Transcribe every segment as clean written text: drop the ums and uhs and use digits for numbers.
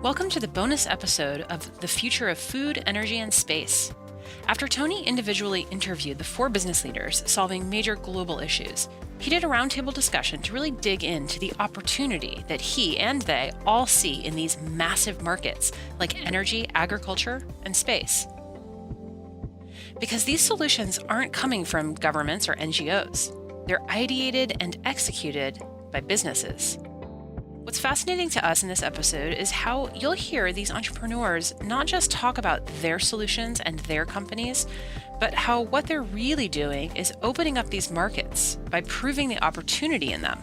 Welcome to the bonus episode of The Future of Food, Energy, and Space. After Tony individually interviewed the 4 business leaders solving major global issues, he did a roundtable discussion to really dig into the opportunity that he and they all see in these massive markets like energy, agriculture, and space. Because these solutions aren't coming from governments or NGOs. They're ideated and executed by businesses. What's fascinating to us in this episode is how you'll hear these entrepreneurs not just talk about their solutions and their companies, but how what they're really doing is opening up these markets by proving the opportunity in them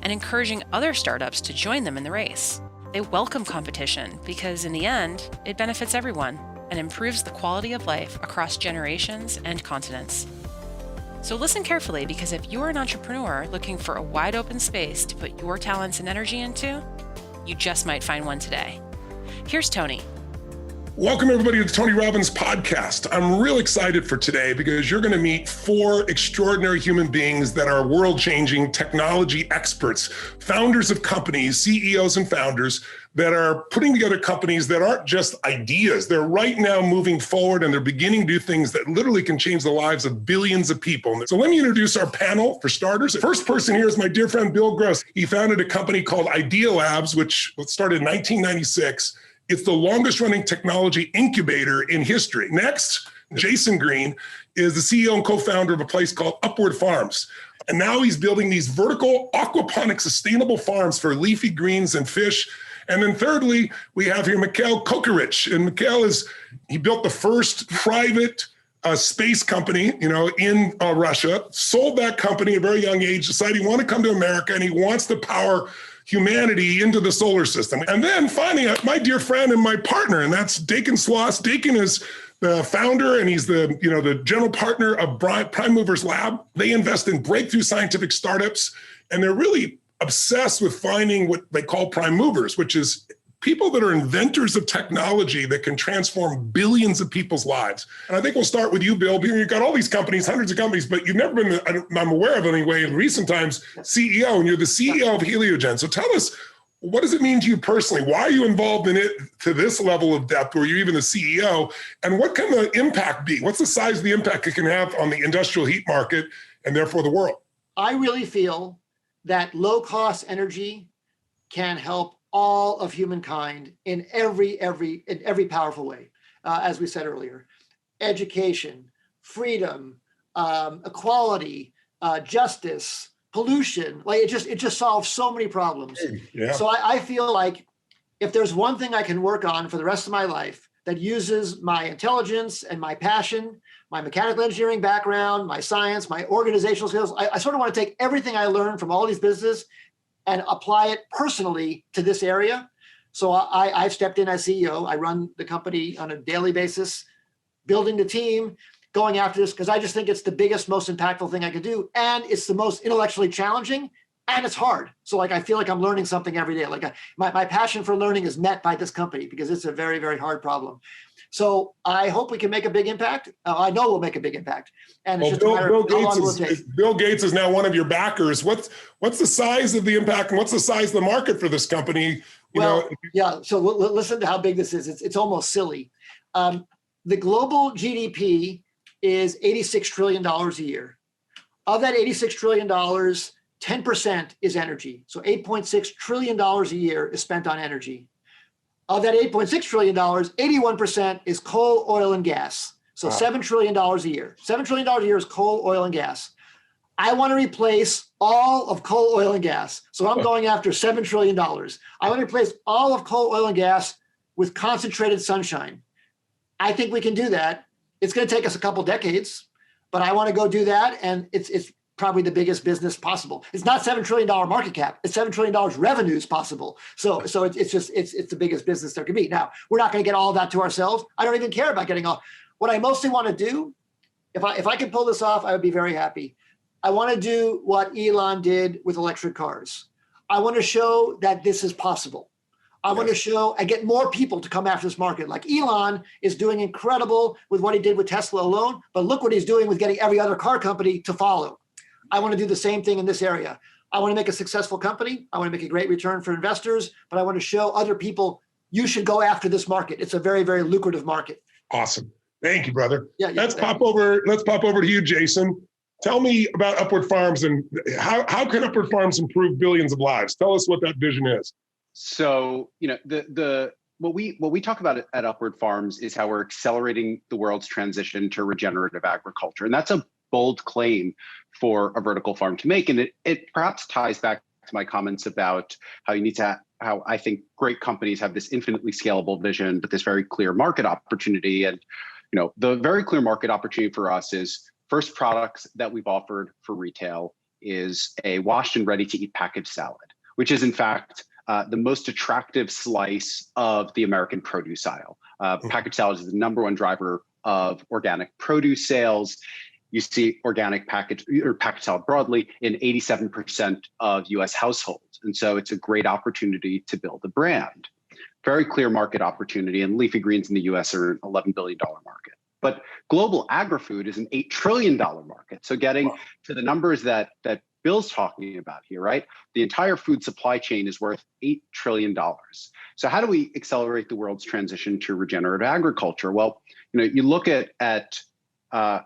and encouraging other startups to join them in the race. They welcome competition because in the end, it benefits everyone and improves the quality of life across generations and continents. So listen carefully, because if you're an entrepreneur looking for a wide open space to put your talents and energy into, you just might find one today. Here's Tony. Welcome everybody to the Tony Robbins podcast. I'm real excited for today because you're going to meet 4 extraordinary human beings that are world-changing technology experts, founders of companies, CEOs and founders that are putting together companies that aren't just ideas. They're right now moving forward and they're beginning to do things that literally can change the lives of billions of people. So let me introduce our panel for starters. The first person here is my dear friend, Bill Gross. He founded a company called Idea Labs, which started in 1996. It's the longest running technology incubator in history. Next, Jason Green is the CEO and co-founder of a place called Upward Farms. And now he's building these vertical aquaponic sustainable farms for leafy greens and fish. And then thirdly, we have here Mikhail Kokorich. And Mikhail he built the first private space company, in Russia, sold that company at a very young age, decided he wanted to come to America and he wants to power humanity into the solar system. And then finally, my dear friend and my partner, and that's Dakin Sloss. Dakin is the founder and he's the general partner of Prime Movers Lab. They invest in breakthrough scientific startups, and they're really obsessed with finding what they call prime movers, which is people that are inventors of technology that can transform billions of people's lives. And I think we'll start with you, Bill. You've got all these companies, hundreds of companies, but you've never been, I'm aware of anyway, in recent times, CEO, and you're the CEO of Heliogen. So tell us, what does it mean to you personally? Why are you involved in it to this level of depth where you're even the CEO? And what can the impact be? What's the size of the impact it can have on the industrial heat market and therefore the world? I really feel that low-cost energy can help all of humankind in every powerful way. As we said earlier, education, freedom, equality, justice, pollution. Like it just solves so many problems. Yeah. So I feel like if there's one thing I can work on for the rest of my life that uses my intelligence and my passion, my mechanical engineering background, my science, my organizational skills, I sort of want to take everything I learned from all these businesses and apply it personally to this area. So I've stepped in as CEO. I run the company on a daily basis, building the team, going after this, because I just think it's the biggest, most impactful thing I could do. And it's the most intellectually challenging, and it's hard. So I feel like I'm learning something every day. My passion for learning is met by this company because it's a very, very hard problem. So I hope we can make a big impact. I know we'll make a big impact. And it's just a matter of how long it will take. Bill Gates is now one of your backers. What's the size of the impact and what's the size of the market for this company? Yeah. So listen to how big this is. It's almost silly. The global GDP is $86 trillion a year. Of that $86 trillion, 10% is energy. So $8.6 trillion a year is spent on energy. Of that $8.6 trillion, 81% is coal, oil, and gas. So wow. $7 trillion a year. $7 trillion a year is coal, oil, and gas. I want to replace all of coal, oil, and gas. So I'm going after $7 trillion. I want to replace all of coal, oil, and gas with concentrated sunshine. I think we can do that. It's going to take us a couple decades, but I want to go do that. And it's probably the biggest business possible. It's not $7 trillion market cap. It's $7 trillion revenues possible. So it's the biggest business there could be. Now, we're not going to get all of that to ourselves. I don't even care about getting all. What I mostly want to do, if I could pull this off, I would be very happy. I want to do what Elon did with electric cars. I want to show that this is possible. I want to show and get more people to come after this market. Like Elon is doing incredible with what he did with Tesla alone, but look what he's doing with getting every other car company to follow. I want to do the same thing in this area. I want to make a successful company. I want to make a great return for investors, but I want to show other people you should go after this market. It's a very, very lucrative market. Awesome. Thank you, brother. Yeah, let's pop over to you, Jason. Tell me about Upward Farms and how can Upward Farms improve billions of lives? Tell us what that vision is. So, what we talk about at Upward Farms is how we're accelerating the world's transition to regenerative agriculture. And that's a bold claim for a vertical farm to make. And it perhaps ties back to my comments about how I think great companies have this infinitely scalable vision, but this very clear market opportunity. And, the very clear market opportunity for us is first products that we've offered for retail is a washed and ready to eat packaged salad, which is in fact the most attractive slice of the American produce aisle. Packaged salad is the number one driver of organic produce sales. You see organic packaged salad broadly in 87% of US households. And so it's a great opportunity to build a brand. Very clear market opportunity, and leafy greens in the US are an $11 billion market. But global agri-food is an $8 trillion market. So getting to the numbers that Bill's talking about here, right? The entire food supply chain is worth $8 trillion. So how do we accelerate the world's transition to regenerative agriculture? Well, you look at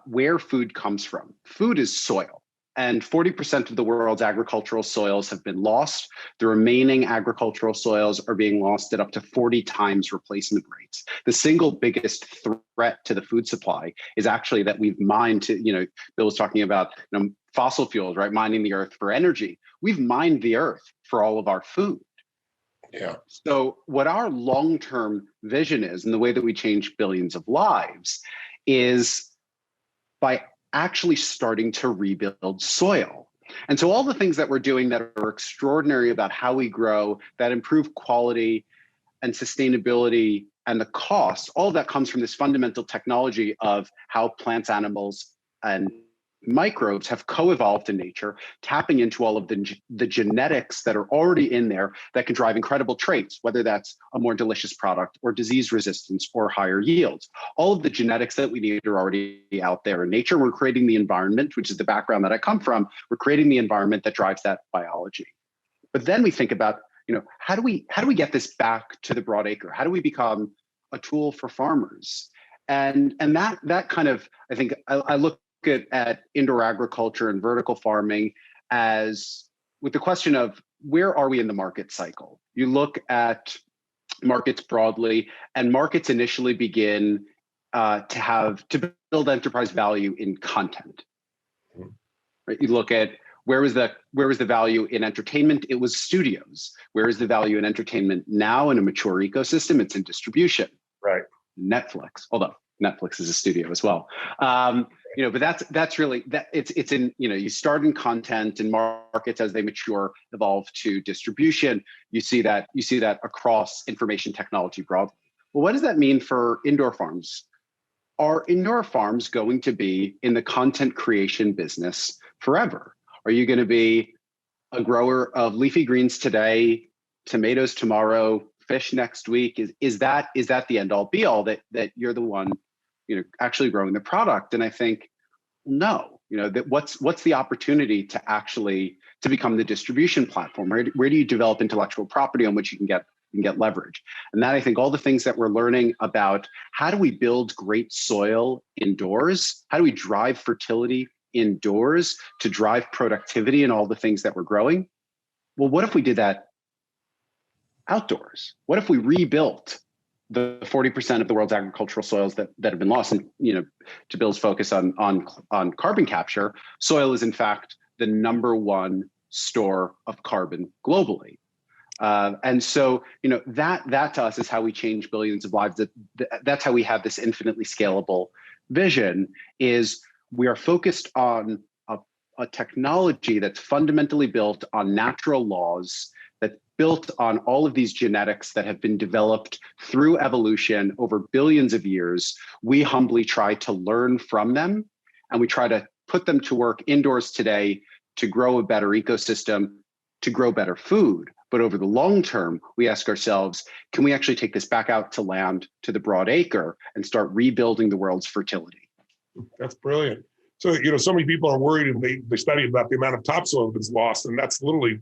where food comes from. Food is soil, and 40% of the world's agricultural soils have been lost. The remaining agricultural soils are being lost at up to 40 times replacement rates. The single biggest threat to the food supply is actually that we've mined Bill was talking about fossil fuels, right? Mining the earth for energy. We've mined the earth for all of our food. Yeah. So what our long-term vision is, and the way that we change billions of lives, is by actually starting to rebuild soil. And so all the things that we're doing that are extraordinary about how we grow, that improve quality and sustainability and the cost, all of that comes from this fundamental technology of how plants, animals, and microbes have co-evolved in nature, tapping into all of the genetics that are already in there that can drive incredible traits, whether that's a more delicious product or disease resistance or higher yields. All of the genetics that we need are already out there in nature. We're creating the environment, which is the background that I come from. We're creating the environment that drives that biology. But then we think about, how do we get this back to the broad acre? How do we become a tool for farmers? And that kind of, I think I look at indoor agriculture and vertical farming as with the question of where are we in the market cycle? You look at markets broadly, and markets initially begin to build enterprise value in content. Right? You look at where was the value in entertainment? It was studios. Where is the value in entertainment now in a mature ecosystem? It's in distribution. Right. Netflix, although Netflix is a studio as well. But that's really that it's in, you start in content, and markets as they mature evolve to distribution. You see that across information technology broadly. Well, what does that mean for indoor farms? Are indoor farms going to be in the content creation business forever? Are you going to be a grower of leafy greens today, tomatoes tomorrow, fish next week? Is that the end all be all that you're the one actually growing the product? And I think no. That what's the opportunity to become the distribution platform? Where do you develop intellectual property on which you can get leverage? And that, I think, all the things that we're learning about how do we build great soil indoors? How do we drive fertility indoors to drive productivity and all the things that we're growing? Well, what if we did that outdoors? What if we rebuilt the 40% of the world's agricultural soils that have been lost? And to Bill's focus on carbon capture, soil is in fact the number one store of carbon globally. And so that to us is how we change billions of lives. That's how we have this infinitely scalable vision. Is we are focused on a technology that's fundamentally built on natural laws, that's built on all of these genetics that have been developed through evolution over billions of years. We humbly try to learn from them, and we try to put them to work indoors today to grow a better ecosystem, to grow better food. But over the long term, we ask ourselves, can we actually take this back out to land, to the broad acre, and start rebuilding the world's fertility? That's brilliant. So, so many people are worried, and they study about the amount of topsoil that's lost, and that's literally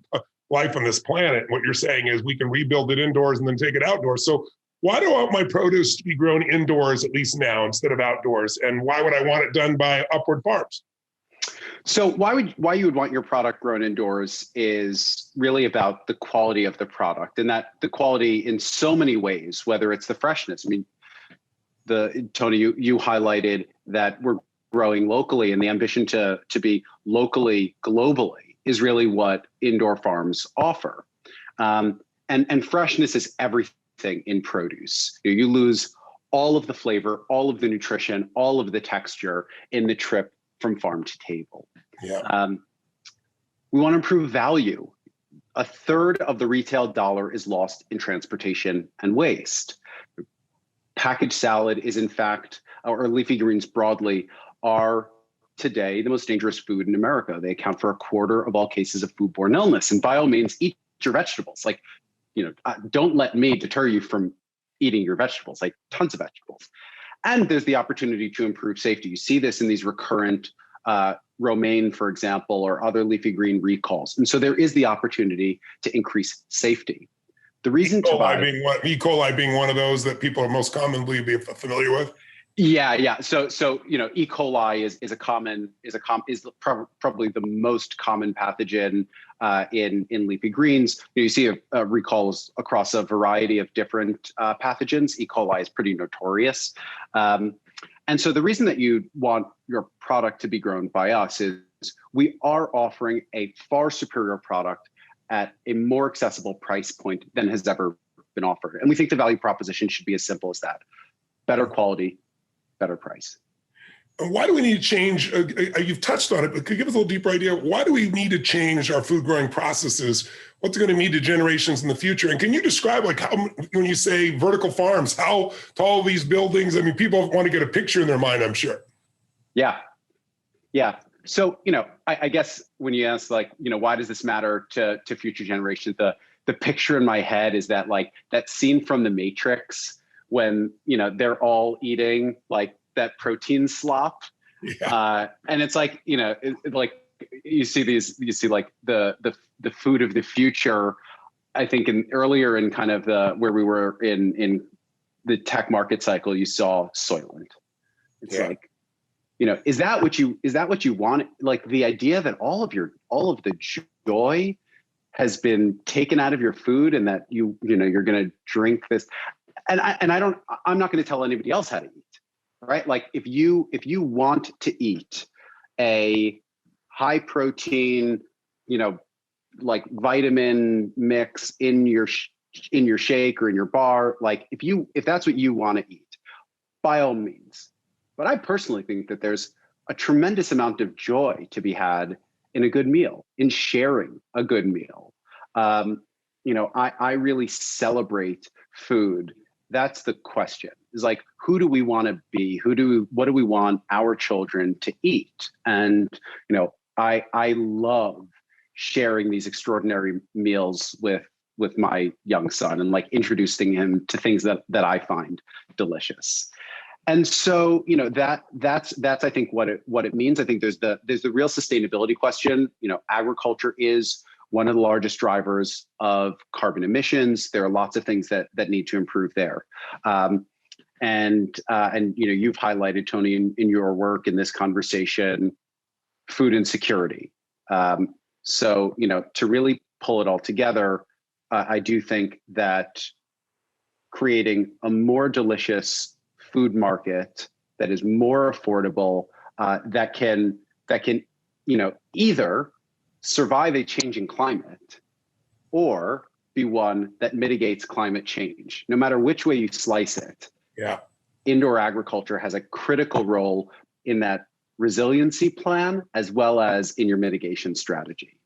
life on this planet. What you're saying is we can rebuild it indoors and then take it outdoors. So why do I want my produce to be grown indoors, at least now, instead of outdoors? And why would I want it done by Upward Farms? So why you would want your product grown indoors is really about the quality of the product, and that the quality in so many ways, whether it's the freshness. I mean, Tony, you highlighted that we're growing locally, and the ambition to be locally, globally is really what indoor farms offer. And freshness is everything in produce. You lose all of the flavor, all of the nutrition, all of the texture in the trip from farm to table. Yeah. We want to improve value. A third of the retail dollar is lost in transportation and waste. Packaged salad is, in fact, or leafy greens broadly, are today the most dangerous food in America. They account for a quarter of all cases of foodborne illness. And by all means, eat your vegetables. Like, don't let me deter you from eating your vegetables, like tons of vegetables. And there's the opportunity to improve safety. You see this in these recurrent romaine, for example, or other leafy green recalls. And so there is the opportunity to increase safety. The reason E. coli being one of those that people are most commonly be familiar with. Yeah. So E. coli is probably the most common pathogen in leafy greens. You see recalls across a variety of different pathogens. E. coli is pretty notorious. And so the reason that you want your product to be grown by us is we are offering a far superior product at a more accessible price point than has ever been offered. And we think the value proposition should be as simple as that: better quality, better price. Why do we need to change? You've touched on it, but could you give us a little deeper idea? Why do we need to change our food growing processes? What's it going to mean to generations in the future? And can you describe, like, how, when you say vertical farms, how tall these buildings? I mean, people want to get a picture in their mind, I'm sure. Yeah. So, I guess when you ask, like, why does this matter to future generations? The picture in my head is that, like, that scene from The Matrix when, they're all eating like that protein slop. Yeah. And it's like, like you see like the food of the future. I think earlier in kind of where we were in the tech market cycle, you saw Soylent. It's like, is that what you want? Like, the idea that all of the joy has been taken out of your food, and that you're going to drink this. And I'm not going to tell anybody else how to eat, right? Like, if you want to eat a high protein, like vitamin mix in your shake or in your bar, like if that's what you want to eat, by all means. But I personally think that there's a tremendous amount of joy to be had in a good meal, in sharing a good meal. I really celebrate food. That's the question. Is like, who do we want to be? What do we want our children to eat? And, I love sharing these extraordinary meals with my young son, and like introducing him to things that I find delicious. And so, that's I think what it means. I think there's the real sustainability question. Agriculture is one of the largest drivers of carbon emissions. There are lots of things that need to improve there. And you've highlighted, Tony, in your work in this conversation, food insecurity. So, to really pull it all together, I do think that creating a more delicious food market that is more affordable, that can either survive a changing climate or be one that mitigates climate change. No matter which way you slice it, indoor agriculture has a critical role in that resiliency plan as well as in your mitigation strategy.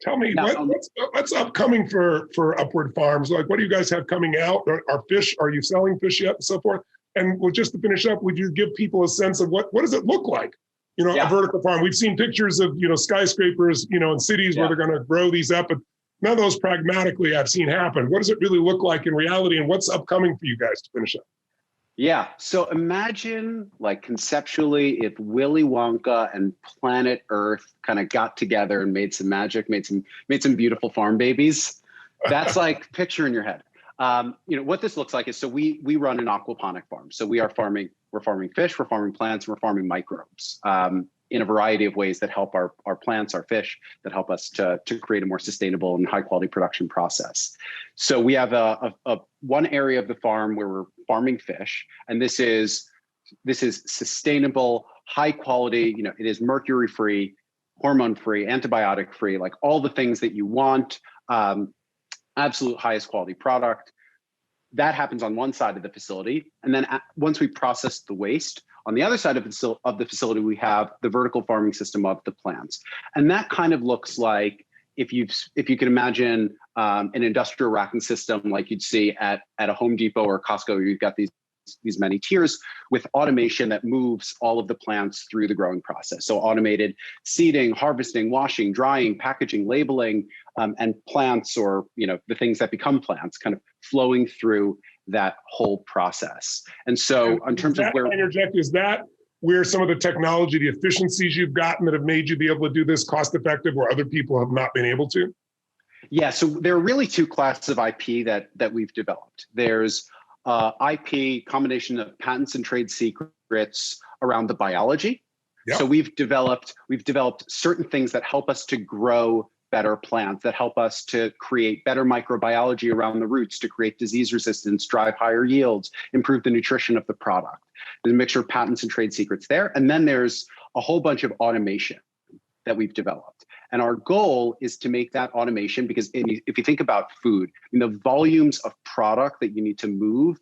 Tell me, what's upcoming for Upward Farms? Like, what do you guys have coming out? Are you selling fish yet, and so forth? And just to finish up, would you give people a sense of what does it look like? A vertical farm. We've seen pictures of, skyscrapers, in cities where they're going to grow these up, but none of those pragmatically I've seen happen. What does it really look like in reality, and what's upcoming for you guys to finish up? Yeah. So imagine, like, conceptually, if Willy Wonka and planet Earth kind of got together and made some magic, made some beautiful farm babies. That's like picture in your head. What this looks like is, so we run an aquaponic farm. So we're farming fish, we're farming plants, we're farming microbes in a variety of ways that help our plants, our fish, that help us to create a more sustainable and high quality production process. So we have a one area of the farm where we're farming fish, and this is sustainable, high quality. It is mercury free, hormone free, antibiotic free, like all the things that you want. Absolute highest quality product. That happens on one side of the facility. And then once we process the waste, on the other side of the facility, we have the vertical farming system of the plants. And that kind of looks like, if you can imagine an industrial racking system like you'd see at a Home Depot or Costco, where you've got these many tiers with automation that moves all of the plants through the growing process. So automated seeding, harvesting, washing, drying, packaging, labeling, and plants, or the things that become plants, kind of flowing through that whole process. And so in terms of where— interject, is that where some of the technology, the efficiencies you've gotten that have made you be able to do this cost effective, where other people have not been able to? Yeah, so there are really two classes of IP that we've developed. There's IP, combination of patents and trade secrets around the biology. Yep. So we've developed certain things that help us to grow better plants, that help us to create better microbiology around the roots, to create disease resistance, drive higher yields, improve the nutrition of the product. There's a mixture of patents and trade secrets there. And then there's a whole bunch of automation that we've developed. And our goal is to make that automation, because if you think about food, the volumes of product that you need to move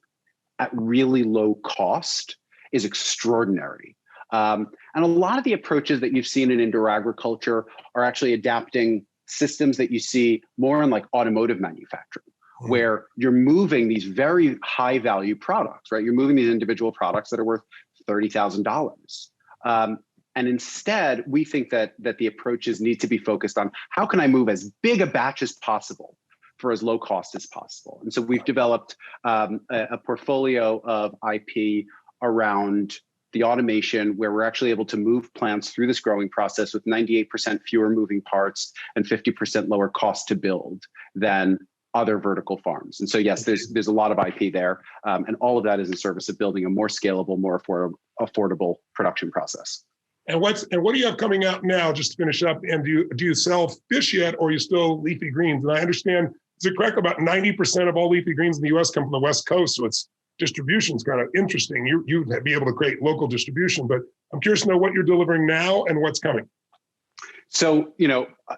at really low cost is extraordinary. And a lot of the approaches that you've seen in indoor agriculture are actually adapting systems that you see more in like automotive manufacturing, where you're moving these very high value products, right? You're moving these individual products that are worth $30,000. And instead, we think that the approaches need to be focused on, how can I move as big a batch as possible for as low cost as possible? And so we've developed a portfolio of IP around the automation, where we're actually able to move plants through this growing process with 98% fewer moving parts and 50% lower cost to build than other vertical farms. And so yes, there's a lot of IP there, and all of that is in service of building a more scalable, more affordable production process. And what do you have coming out now, just to finish up? And do you sell fish yet, or are you still leafy greens? And I understand, is it correct, about 90% of all leafy greens in the US come from the West Coast, so it's distribution's kind of interesting. You'd be able to create local distribution, but I'm curious to know what you're delivering now and what's coming. So,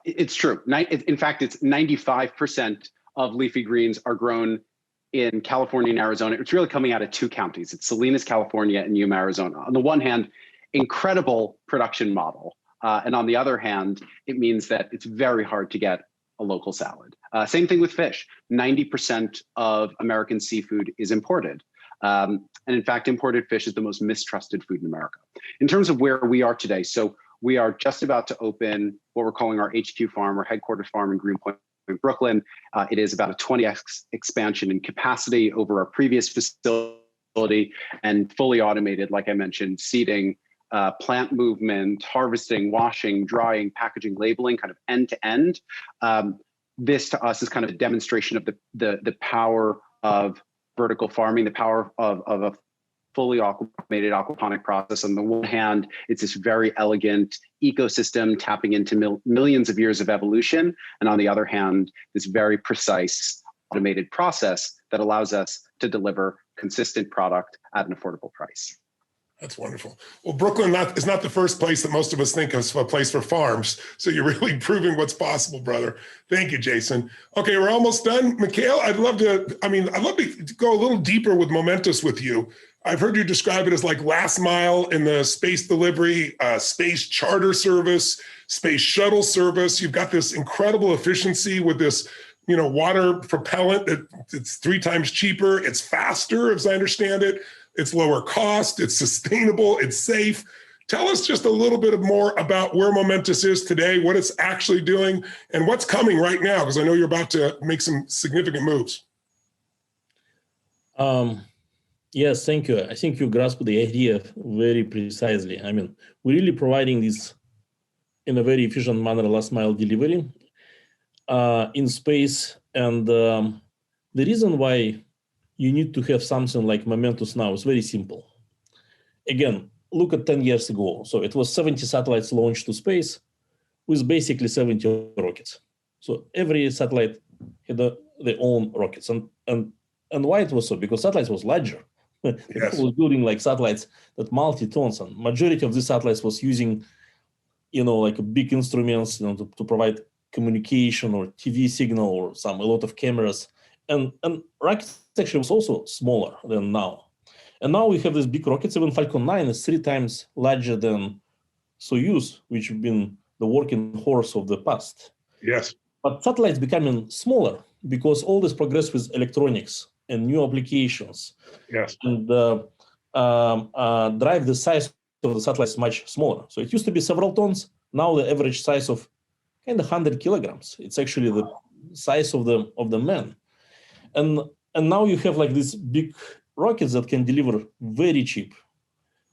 it's true. In fact, it's 95% of leafy greens are grown in California and Arizona. It's really coming out of two counties. It's Salinas, California, and Yuma, Arizona. On the one hand, incredible production model. And on the other hand, it means that it's very hard to get a local salad. Same thing with fish. 90% of American seafood is imported. And in fact, imported fish is the most mistrusted food in America. In terms of where we are today, so we are just about to open what we're calling our HQ farm, our headquarters farm in Greenpoint, Brooklyn. It is about a 20x expansion in capacity over our previous facility, and fully automated, like I mentioned, seeding, plant movement, harvesting, washing, drying, packaging, labeling, kind of end to end. This to us is kind of a demonstration of the power of vertical farming, the power of a fully automated aquaponic process. On the one hand, it's this very elegant ecosystem tapping into millions of years of evolution. And on the other hand, this very precise automated process that allows us to deliver consistent product at an affordable price. That's wonderful. Well, Brooklyn is not the first place that most of us think of as a place for farms. So you're really proving what's possible, brother. Thank you, Jason. Okay, we're almost done. Mikhail, I'd love to go a little deeper with Momentous with you. I've heard you describe it as like last mile in the space delivery, space charter service, space shuttle service. You've got this incredible efficiency with this, water propellant. It's 3 times cheaper. It's faster, as I understand it. It's lower cost, it's sustainable, it's safe. Tell us just a little bit more about where Momentous is today, what it's actually doing, and what's coming right now, because I know you're about to make some significant moves. Yes, thank you. I think you grasped the idea very precisely. I mean, we're really providing this in a very efficient manner, last mile delivery in space. And the reason why you need to have something like Momentus now is very simple. Again, look at 10 years ago. So it was 70 satellites launched to space with basically 70 rockets. So every satellite had their own rockets. And why it was so? Because satellites was larger. Yes. People were building like satellites that multi-tons, and majority of these satellites was using, like big instruments, to provide communication or TV signal or a lot of cameras. And rockets actually was also smaller than now. And now we have these big rockets. Even Falcon 9 is 3 times larger than Soyuz, which have been the working horse of the past. Yes. But satellites becoming smaller because all this progress with electronics and new applications. Yes. And drive the size of the satellites much smaller. So it used to be several tons. Now the average size of kind of 100 kilograms. It's actually the size of the man. And now you have like these big rockets that can deliver very cheap,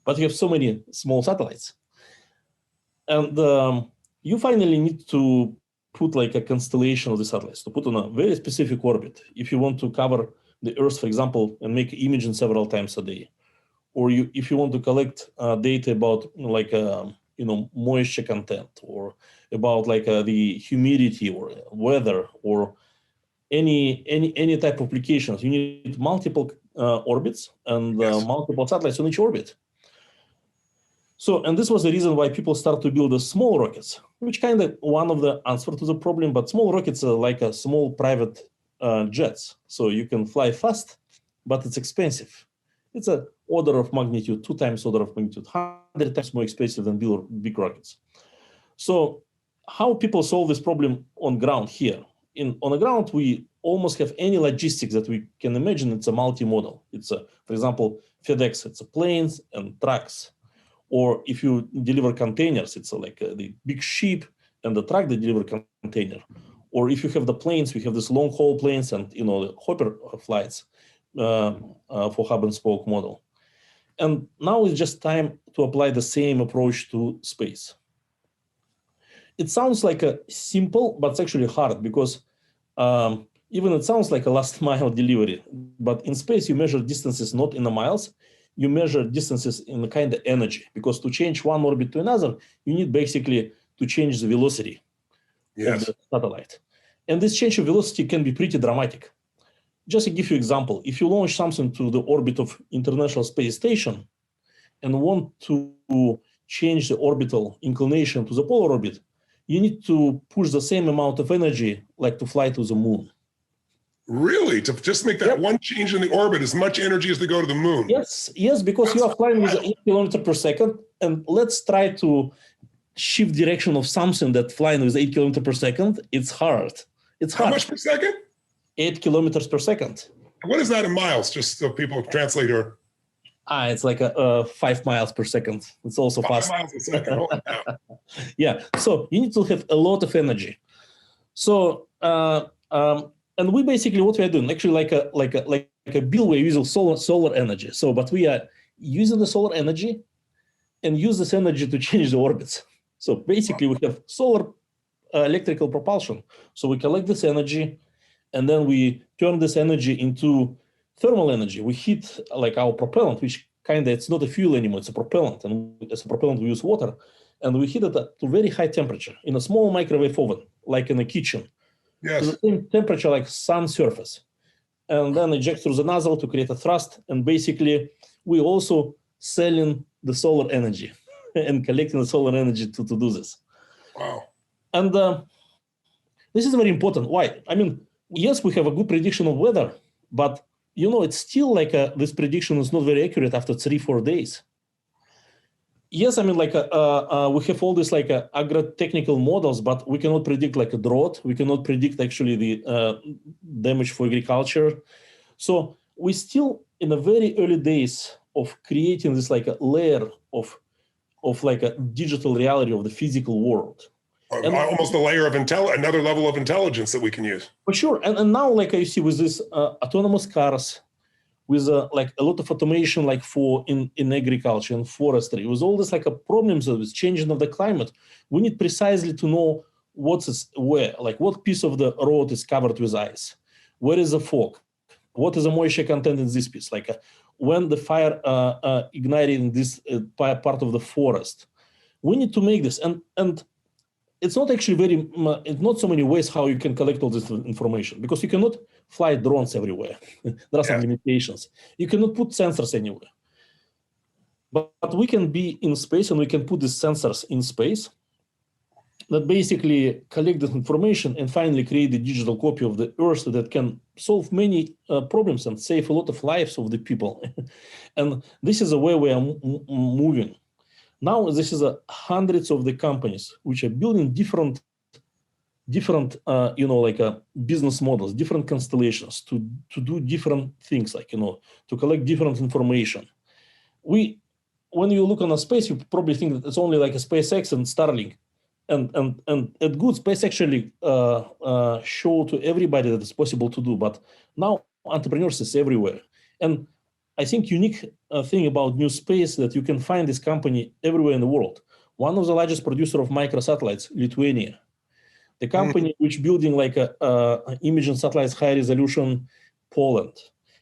but you have so many small satellites. And you finally need to put like a constellation of the satellites to put on a very specific orbit. If you want to cover the Earth, for example, and make imaging several times a day, or if you want to collect data about moisture content, or about like the humidity or weather, or any type of applications, you need multiple orbits and multiple satellites on each orbit. So, and this was the reason why people start to build the small rockets, which kind of one of the answer to the problem. But small rockets are like a small private jets. So you can fly fast, but it's expensive. It's an order of magnitude, 2 times order of magnitude, 100 times more expensive than big rockets. So how people solve this problem on ground here? On the ground, we almost have any logistics that we can imagine. It's a multimodal. It's for example, FedEx, it's planes and trucks. Or if you deliver containers, it's like the big ship and the truck that deliver container. Or if you have the planes, we have this long haul planes and the hopper flights for hub and spoke model. And now it's just time to apply the same approach to space. It sounds like a simple, but it's actually hard because even it sounds like a last mile delivery. But in space, you measure distances not in the miles. You measure distances in the kind of energy, because to change one orbit to another, you need basically to change the velocity of the satellite. And this change of velocity can be pretty dramatic. Just to give you an example, if you launch something to the orbit of International Space Station and want to change the orbital inclination to the polar orbit, you need to push the same amount of energy like to fly to the moon. Really? To just make that one change in the orbit, as much energy as to go to the moon? Yes, because you are flying with 8 kilometers per second, and let's try to shift direction of something that flying with 8 kilometers per second. It's hard. How much per second? 8 kilometers per second. What is that in miles? Just so people translate here. It's like 5 miles per second. It's also 5 fast. miles a second. Holy cow. Yeah. So you need to have a lot of energy. So and we basically what we are doing actually like a bill, we're using solar energy. So but we are using the solar energy and use this energy to change the orbits. So basically we have solar electrical propulsion. So we collect this energy and then we turn this energy into thermal energy. We heat like our propellant, which it's not a fuel anymore, it's a propellant. And as a propellant we use water, and we heat it to very high temperature in a small microwave oven, like in a kitchen. Yes. To the same temperature like sun surface. And then eject through the nozzle to create a thrust. And basically we also selling the solar energy and collecting the solar energy to do this. Wow. And this is very important. Why? I mean, yes, we have a good prediction of weather, but it's still like this prediction is not very accurate after 3-4 days. Yes, I mean, we have all these agro-technical models, but we cannot predict like a drought. We cannot predict actually the damage for agriculture. So we still in the very early days of creating this like a layer of like a digital reality of the physical world. Almost a layer of another level of intelligence that we can use. For sure. And now, like you see with this autonomous cars, with like a lot of automation, like for in agriculture and forestry, with all this like a problems with changing of the climate, we need precisely to know what's where, like what piece of the road is covered with ice, where is the fog, what is the moisture content in this piece, like when the fire ignited in this part of the forest. We need to make this, and it's not actually it's not so many ways how you can collect all this information, because you cannot fly drones everywhere. There are some limitations. You cannot put sensors anywhere. But we can be in space, and we can put these sensors in space that basically collect this information and finally create a digital copy of the Earth that can solve many problems and save a lot of lives of the people. And this is the way we are moving. Now, this is hundreds of the companies which are building different business models, different constellations to do different things, like, to collect different information. When you look on a space, you probably think that it's only like a SpaceX and Starlink. And at good, space actually show to everybody that it's possible to do. But now entrepreneurs is everywhere. And I think unique thing about new space that you can find this company everywhere in the world. One of the largest producer of microsatellites, Lithuania. The company which building like imaging satellites high resolution, Poland.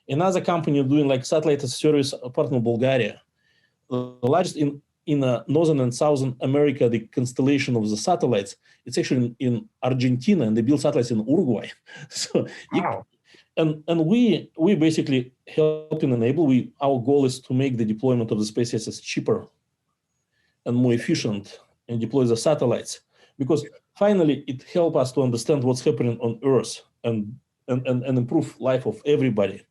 Another company doing like satellite as a service, partner Bulgaria. The largest in Northern and Southern America, the constellation of the satellites, it's actually in Argentina, and they build satellites in Uruguay. So wow. And we basically help and enable. Our goal is to make the deployment of the space as cheaper and more efficient, and deploy the satellites, because finally it helps us to understand what's happening on Earth and improve life of everybody.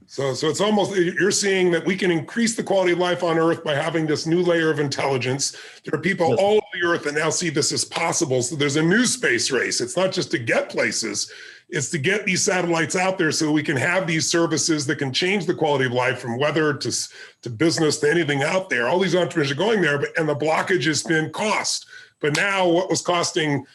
So it's almost, you're seeing that we can increase the quality of life on Earth by having this new layer of intelligence. There are people all over the Earth that now see this as possible. So there's a new space race. It's not just to get places, it's to get these satellites out there so we can have these services that can change the quality of life, from weather to business to anything out there. All these entrepreneurs are going there, and the blockage has been cost. But now what was costing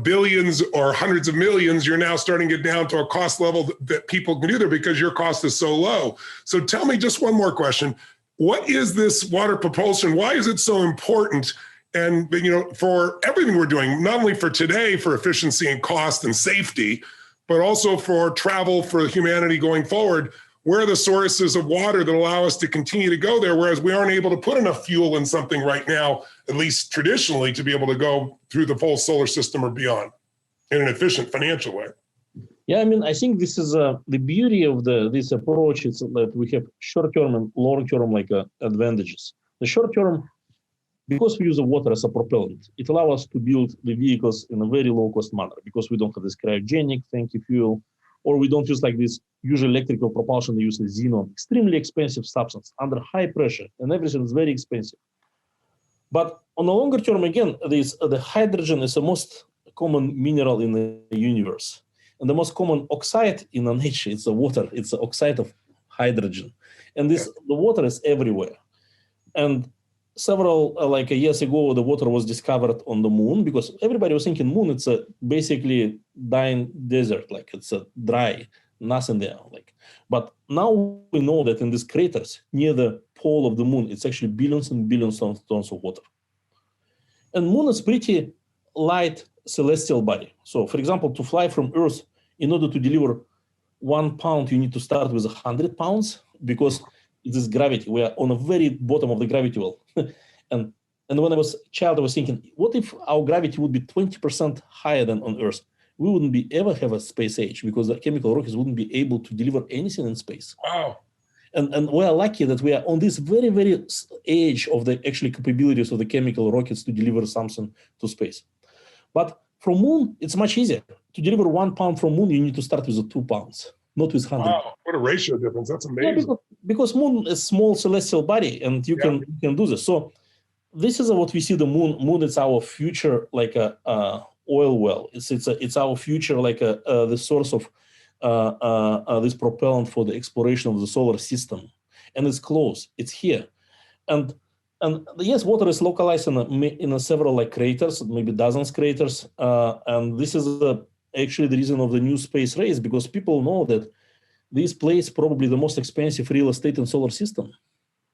billions or hundreds of millions, you're now starting to get down to a cost level that people can do there because your cost is so low. So tell me just one more question. What is this water propulsion? Why is it so important? And, for everything we're doing, not only for today, for efficiency and cost and safety, but also for travel, for humanity going forward, where are the sources of water that allow us to continue to go there, whereas we aren't able to put enough fuel in something right now, at least traditionally, to be able to go through the full solar system or beyond in an efficient financial way? Yeah, I think this is the beauty of this approach is that we have short-term and long-term advantages. The short-term, because we use the water as a propellant, it allows us to build the vehicles in a very low-cost manner, because we don't have this cryogenic tanky fuel, or we don't use like this usual electrical propulsion. We use the xenon, extremely expensive substance under high pressure, and everything is very expensive. But on the longer term, again, the hydrogen is the most common mineral in the universe. And the most common oxide in the nature is the water. It's the oxide of hydrogen. And the water is everywhere. And several years ago, the water was discovered on the moon, because everybody was thinking moon, it's a basically dying desert, like it's a dry, nothing there. But now we know that in these craters near the pole of the moon, it's actually billions and billions of tons of water. And moon is pretty light celestial body. So for example, to fly from Earth, in order to deliver 1 pound, you need to start with 100 pounds, because it is gravity. We are on the very bottom of the gravity well. and when I was a child, I was thinking, what if our gravity would be 20% higher than on Earth? We wouldn't ever have a space age, because the chemical rockets wouldn't be able to deliver anything in space. Wow. And we are lucky that we are on this very, very edge of the actually capabilities of the chemical rockets to deliver something to space. But from moon, it's much easier. To deliver 1 pound from moon, you need to start with 2 pounds, not with 100. Wow, what a ratio difference. That's amazing. Yeah, because moon is small celestial body, and you can do this. So this is what we see the moon. Moon is our future, like a oil well. It's our future, like the source of this propellant for the exploration of the solar system. And it's close. It's here. And yes, water is localized in several craters, maybe dozens craters. And this is actually the reason of the new space race, because people know that this place probably the most expensive real estate and solar system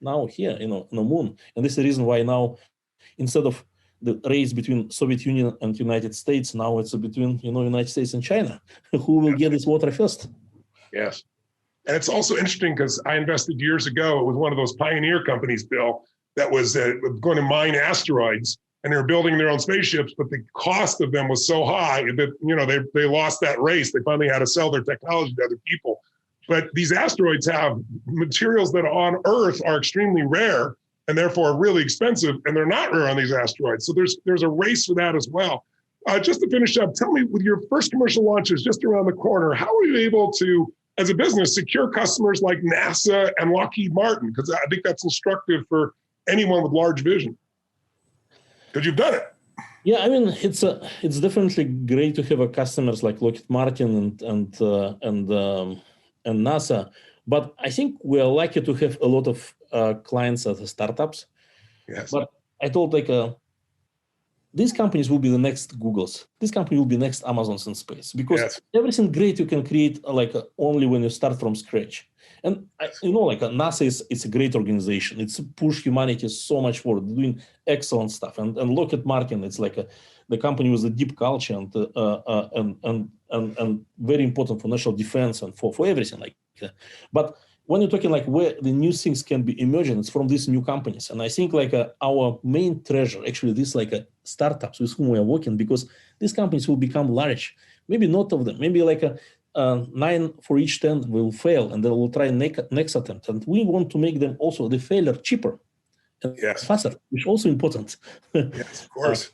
now here, on the moon. And this is the reason why now, instead of the race between Soviet Union and United States, now it's between, United States and China. Who will get this water first? Yes. And it's also interesting because I invested years ago. It was one of those pioneer companies, Bill, that was going to mine asteroids, and they were building their own spaceships, but the cost of them was so high that, they lost that race. They finally had to sell their technology to other people. But these asteroids have materials that on Earth are extremely rare and therefore really expensive, and they're not rare on these asteroids. So there's a race for that as well. Just to finish up, tell me, with your first commercial launches just around the corner, how were you able to, as a business, secure customers like NASA and Lockheed Martin? Because I think that's instructive for anyone with large vision. Because you've done it. Yeah, I mean, it's definitely great to have customers like Lockheed Martin and NASA. But I think we are lucky to have a lot of clients as startups. Yes. But I told these companies will be the next Googles. This company will be next Amazons in space, because everything great you can create only when you start from scratch. And NASA is a great organization. It's push humanity so much forward, doing excellent stuff. And Lockheed Martin, it's the company with a deep culture and very important for national defense and for everything like that. But when you're talking where the new things can be emerging, it's from these new companies. And I think our main treasure, actually, these startups with whom we are working, because these companies will become large. Maybe not of them, maybe 9 for each 10 will fail, and they will try next attempt. And we want to make them also the failure cheaper and faster, which is also important. Yes, of course.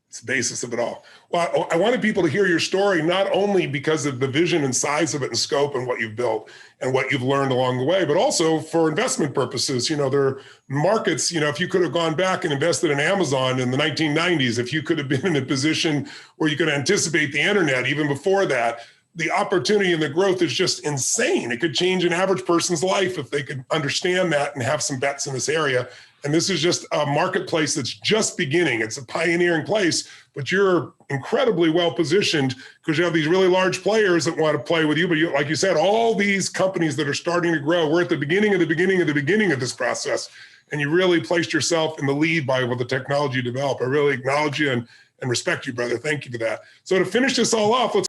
It's the basis of it all. Well, I wanted people to hear your story, not only because of the vision and size of it and scope and what you've built and what you've learned along the way, but also for investment purposes. There are markets, if you could have gone back and invested in Amazon in the 1990s, if you could have been in a position where you could anticipate the internet even before that, the opportunity and the growth is just insane. It could change an average person's life if they could understand that and have some bets in this area. And this is just a marketplace that's just beginning. It's a pioneering place, but you're incredibly well positioned because you have these really large players that want to play with you. But like you said, all these companies that are starting to grow, we're at the beginning of this process. And you really placed yourself in the lead with the technology you develop. I really acknowledge you and respect you, brother. Thank you for that. So to finish this all off, let's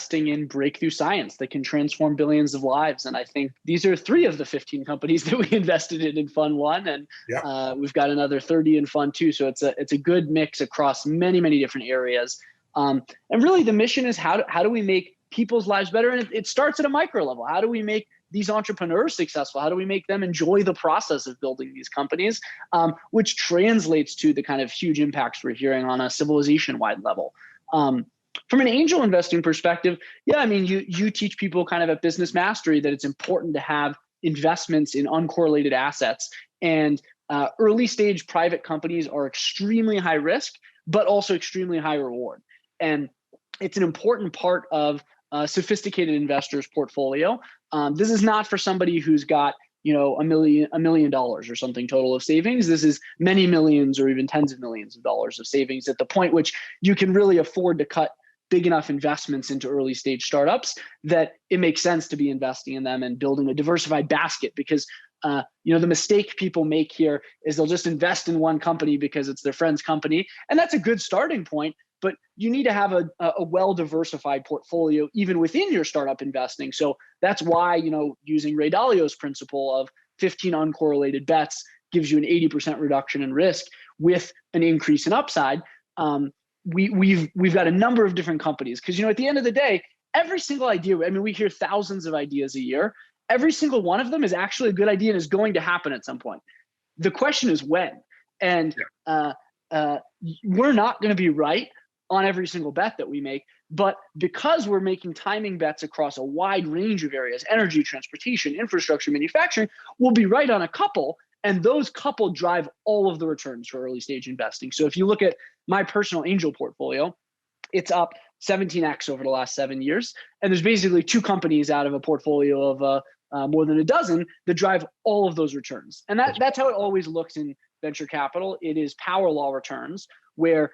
investing in breakthrough science that can transform billions of lives. And I think these are 3 of the 15 companies that we invested in Fund 1. And we've got another 30 in Fund 2. So it's a good mix across many, many different areas. And really the mission is how do we make people's lives better? And it starts at a micro level. How do we make these entrepreneurs successful? How do we make them enjoy the process of building these companies, which translates to the kind of huge impacts we're hearing on a civilization-wide level. From an angel investing perspective, you teach people kind of at Business Mastery that it's important to have investments in uncorrelated assets. And early stage private companies are extremely high risk, but also extremely high reward. And it's an important part of a sophisticated investor's portfolio. This is not for somebody who's got $1 million or something total of savings. This is many millions or even tens of millions of dollars of savings at the point which you can really afford to cut big enough investments into early stage startups that it makes sense to be investing in them and building a diversified basket. Because the mistake people make here is they'll just invest in one company because it's their friend's company, and that's a good starting point. But you need to have a well-diversified portfolio even within your startup investing. So that's why, using Ray Dalio's principle of 15 uncorrelated bets gives you an 80% reduction in risk with an increase in upside. We've got a number of different companies because, at the end of the day, every single idea, we hear thousands of ideas a year. Every single one of them is actually a good idea and is going to happen at some point. The question is when. And we're not going to be right on every single bet that we make. But because we're making timing bets across a wide range of areas, energy, transportation, infrastructure, manufacturing, we'll be right on a couple. And those couple drive all of the returns for early stage investing. So if you look at my personal angel portfolio, it's up 17x over the last 7 years. And there's basically 2 companies out of a portfolio of more than a dozen that drive all of those returns. And that's how it always looks in venture capital. It is power law returns where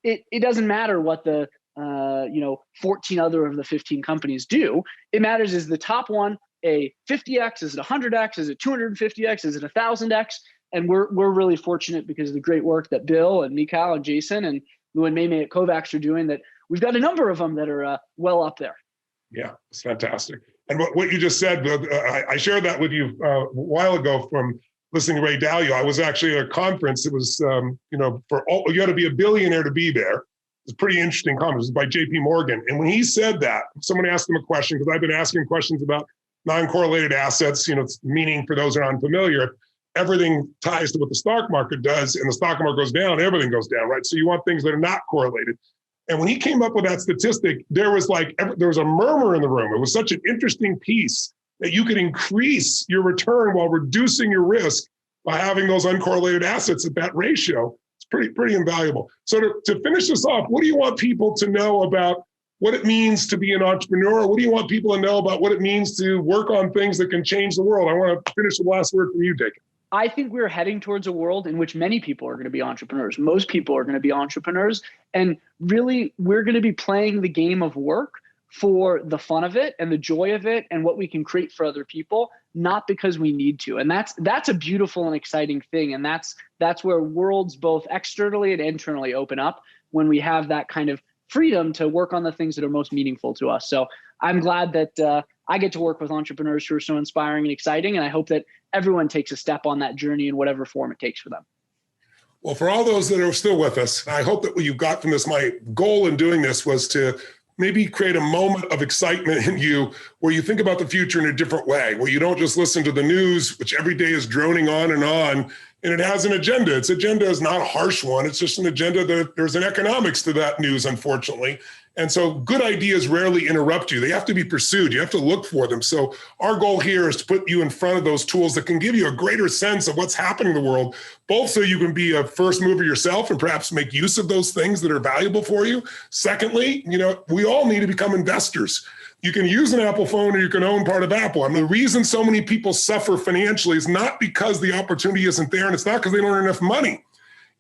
it doesn't matter what the 14 other of the 15 companies do. It matters, is the top one a 50x? Is it 100x? Is it 250x? Is it 1000x? And we're really fortunate because of the great work that Bill and Mikhail and Jason and Lou and Mei at Kovacs are doing, that we've got a number of them that are well up there. Yeah, it's fantastic. And what you just said, I shared that with you a while ago from listening to Ray Dalio. I was actually at a conference. It was, you had to be a billionaire to be there. It's a pretty interesting conference. It was by JP Morgan. And when he said that, someone asked him a question, because I've been asking questions about non-correlated assets, meaning for those who are unfamiliar, everything ties to what the stock market does, and the stock market goes down, everything goes down, right? So you want things that are not correlated. And when he came up with that statistic, there was a murmur in the room. It was such an interesting piece that you could increase your return while reducing your risk by having those uncorrelated assets at that ratio. It's pretty invaluable. So to finish this off, what do you want people to know about what it means to be an entrepreneur? What do you want people to know about what it means to work on things that can change the world? I want to finish the last word from you, Dakin. I think we're heading towards a world in which many people are going to be entrepreneurs. Most people are going to be entrepreneurs. And really, we're going to be playing the game of work for the fun of it and the joy of it and what we can create for other people, not because we need to. And that's a beautiful and exciting thing. And that's where worlds both externally and internally open up when we have that kind of freedom to work on the things that are most meaningful to us. So I'm glad that I get to work with entrepreneurs who are so inspiring and exciting. And I hope that everyone takes a step on that journey in whatever form it takes for them. Well, for all those that are still with us, I hope that what you got from this, my goal in doing this was to maybe create a moment of excitement in you where you think about the future in a different way, where you don't just listen to the news, which every day is droning on, and it has an agenda. Its agenda is not a harsh one. It's just an agenda that there's an economics to that news, unfortunately. And so good ideas rarely interrupt you. They have to be pursued. You have to look for them. So our goal here is to put you in front of those tools that can give you a greater sense of what's happening in the world, both so you can be a first mover yourself and perhaps make use of those things that are valuable for you. Secondly, we all need to become investors. You can use an Apple phone or you can own part of Apple. I mean, the reason so many people suffer financially is not because the opportunity isn't there, and it's not because they don't earn enough money.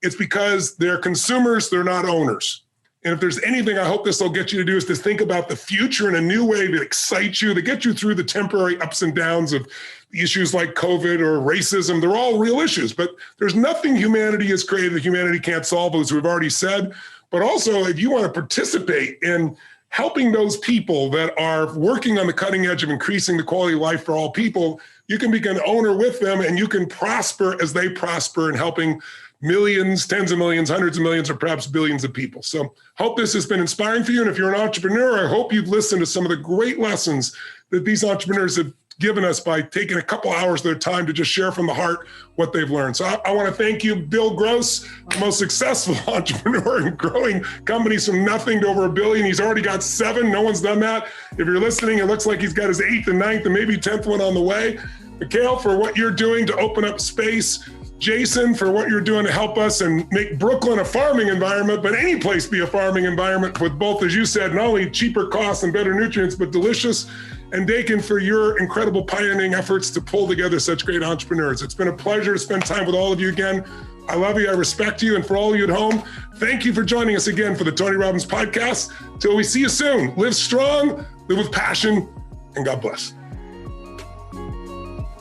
It's because they're consumers, they're not owners. And if there's anything I hope this will get you to do is to think about the future in a new way that excites you, that gets you through the temporary ups and downs of issues like COVID or racism. They're all real issues, but there's nothing humanity has created that humanity can't solve, as we've already said. But also, if you want to participate in helping those people that are working on the cutting edge of increasing the quality of life for all people, you can become an owner with them, and you can prosper as they prosper in helping millions, tens of millions, hundreds of millions, or perhaps billions of people. So hope this has been inspiring for you. And if you're an entrepreneur, I hope you've listened to some of the great lessons that these entrepreneurs have given us by taking a couple hours of their time to just share from the heart what they've learned. So I want to thank you, Bill Gross, the most successful entrepreneur in growing companies from nothing to over $1 billion. He's already got 7. No one's done that. If you're listening, it looks like he's got his 8th and 9th and maybe 10th one on the way. Mikhail, for what you're doing to open up space. Jason, for what you're doing to help us and make Brooklyn a farming environment, but any place be a farming environment with both, as you said, not only cheaper costs and better nutrients, but delicious. And Dakin, for your incredible pioneering efforts to pull together such great entrepreneurs. It's been a pleasure to spend time with all of you again. I love you. I respect you. And for all of you at home, thank you for joining us again for the Tony Robbins podcast. Till we see you soon. Live strong, live with passion, and God bless.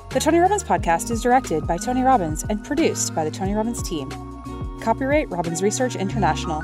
The Tony Robbins podcast is directed by Tony Robbins and produced by the Tony Robbins team. Copyright Robbins Research International.